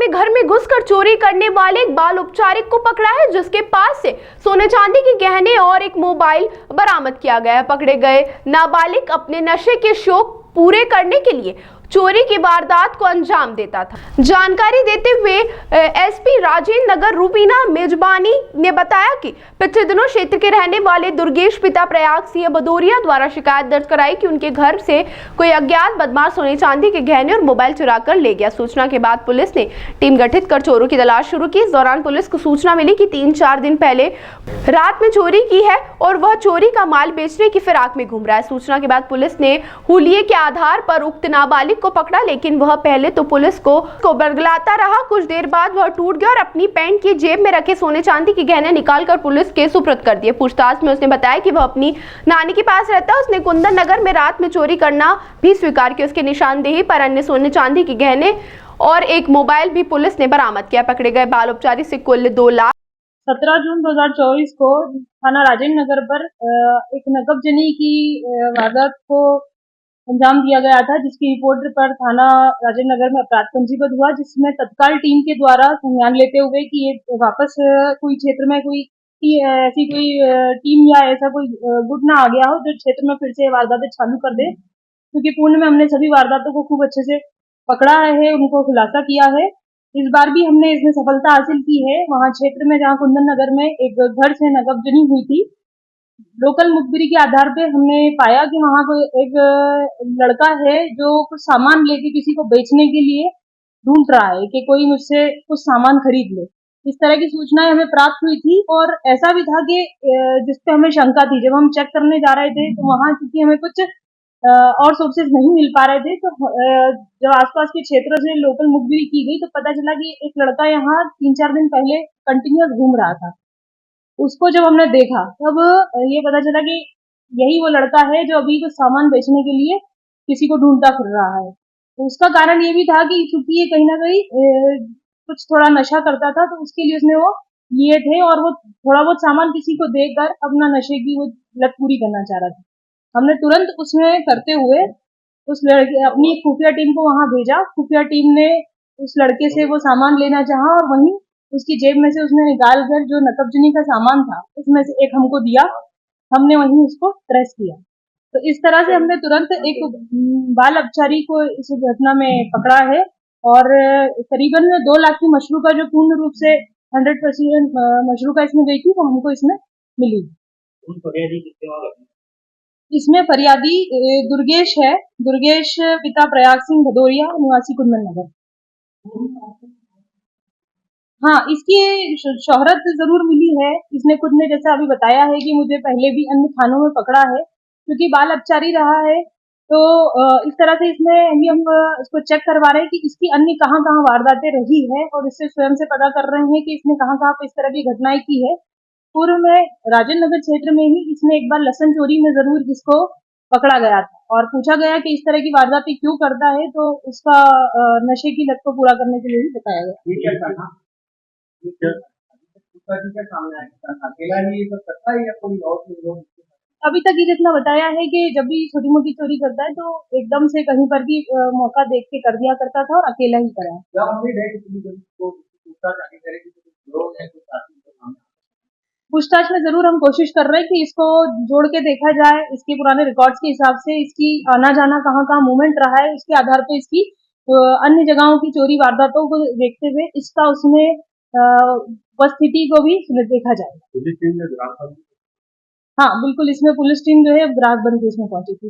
अपने घर में घुसकर चोरी करने वाले एक बाल उपचारिक को पकड़ा है, जिसके पास से सोने चांदी के गहने और एक मोबाइल बरामद किया गया है। पकड़े गए नाबालिग अपने नशे के शौक पूरे करने के लिए चोरी की वारदात को अंजाम देता था। जानकारी देते हुए एसपी राजेंद्र नगर रूबीना मेजबानी ने बताया कि पिछले दिनों क्षेत्र के रहने वाले दुर्गेश पिता प्रयाग सिंह भदौरिया द्वारा शिकायत दर्ज कराई कि उनके घर से कोई अज्ञात बदमाश सोने चांदी के गहने और मोबाइल चुरा कर ले गया। सूचना के बाद पुलिस ने टीम गठित कर चोरों की तलाश शुरू की। इस दौरान पुलिस को सूचना मिली कि 3-4 दिन पहले रात में चोरी की है और वह चोरी का माल बेचने की फिराक में घूम रहा है। सूचना के बाद पुलिस ने हुलिये के आधार पर उक्त नाबालिग को पकड़ा, लेकिन वह पहले तो पुलिस को बरगलाता रहा। कुछ देर बाद वह टूट गया और अपनी पैंट की जेब में रखे सोने चांदी के गहने निकालकर पुलिस के सुपुर्द कर दिए। पूछताछ में उसने बताया कि वह अपनी नानी के पास रहता है। उसने कुंदन नगर में रात में चोरी करना भी स्वीकार किया। उसके निशानदेही पर अन्य सोने चांदी के गहने और एक मोबाइल भी पुलिस ने बरामद किया। पकड़े गए बाल उपचारी से कुल 17 जून 2024 को थाना राजेंद्र नगर पर एक नकबजनी की वारदात को अंजाम दिया गया था, जिसकी रिपोर्ट पर थाना राजेंद्र नगर में अपराध पंजीबद्ध हुआ, जिसमें तत्काल टीम के द्वारा संज्ञान लेते हुए कि ये वापस कोई क्षेत्र में कोई ऐसी कोई टीम या ऐसा कोई गुट ना आ गया हो जो क्षेत्र में फिर से वारदातें चालू कर दे, क्योंकि पूर्ण में हमने सभी वारदातों को खूब अच्छे से पकड़ा है, उनको खुलासा किया है। इस बार भी हमने इसमें सफलता हासिल की है। वहां क्षेत्र में जहां कुंदन नगर में एक घर से नकबजनी हुई थी, लोकल मुखबिरी के आधार पे हमने पाया कि वहां कोई एक लड़का है जो कुछ सामान लेके किसी को बेचने के लिए ढूंढ रहा है कि कोई मुझसे कुछ सामान खरीद ले। इस तरह की सूचनाएं हमें प्राप्त हुई थी और ऐसा भी था कि जिसपे हमें शंका थी। जब हम चेक करने जा रहे थे तो वहां क्योंकि हमें कुछ और सोर्सेज नहीं मिल पा रहे थे, तो जब आसपास के क्षेत्रों से लोकल मुखबिरी की गई तो पता चला कि एक लड़का यहाँ 3-4 दिन पहले कंटिन्यूअस घूम रहा था। उसको जब हमने देखा तब ये पता चला कि यही वो लड़का है जो अभी कुछ सामान बेचने के लिए किसी को ढूंढता फिर रहा है। तो उसका कारण ये भी था कि चूंकि ये कहीं ना कहीं कुछ थोड़ा नशा करता था, तो उसके लिए उसने वो लिए थे और वो थोड़ा बहुत सामान किसी को देकर अपना नशे की वो लत पूरी करना चाह रहा था। हमने तुरंत उसमें करते हुए उस लड़के अपनी खुफिया टीम को वहां भेजा। खुफिया टीम ने उस लड़के से वो सामान लेना चाहा और वहीं उसकी जेब में से उसने निकाल कर जो नकबजनी का सामान था उसमें से एक हमको दिया। हमने वहीं उसको ट्रेस किया। तो इस तरह से हमने तुरंत एक बाल अपचारी को इस घटना में पकड़ा है और करीबन 2 लाख की मशरू का जो पूर्ण रूप से 100% मशरू का इसमें गई थी वो हमको इसमें मिली। इसमें फरियादी दुर्गेश है, दुर्गेश पिता प्रयाग सिंह भदौरिया, निवासी कुंदन नगर। हाँ, इसकी शोहरत जरूर मिली है। इसने खुद ने जैसा अभी बताया है कि मुझे पहले भी अन्य थानों में पकड़ा है, क्योंकि बाल अपचारी रहा है। तो इस तरह से इसमें अभी हम इसको चेक करवा रहे हैं कि इसकी अन्य कहाँ कहाँ वारदातें रही है और इससे स्वयं से पता कर रहे हैं कि इसने कहाँ कहाँ पे इस तरह की घटनाएं की है। पूर्व में राजेंद्र नगर क्षेत्र में ही इसने एक बार लहसन चोरी में जरूर इसको पकड़ा गया था और पूछा गया कि इस तरह की वारदातें क्यों करता है, तो उसका नशे की लत को पूरा करने के लिए ही बताया गया। अकेला ही ये सब करता है या कोई और लोग? अभी तक ये जितना बताया है कि जब भी छोटी मोटी चोरी करता है तो एकदम से कहीं पर भी मौका देख के कर दिया करता था और अकेला ही करा। पूछताछ में जरूर हम कोशिश कर रहे हैं कि इसको जोड़ के देखा जाए, इसके पुराने रिकॉर्ड्स के हिसाब से इसकी आना जाना कहाँ कहाँ मूवमेंट रहा है, उसके आधार पर इसकी अन्य जगहों की चोरी वारदातों को देखते हुए इसका उसमें उपस्थिति को भी देखा जाएगा। हाँ बिल्कुल, इसमें पुलिस टीम जो है ग्राहकबंद केस में पहुंची थी।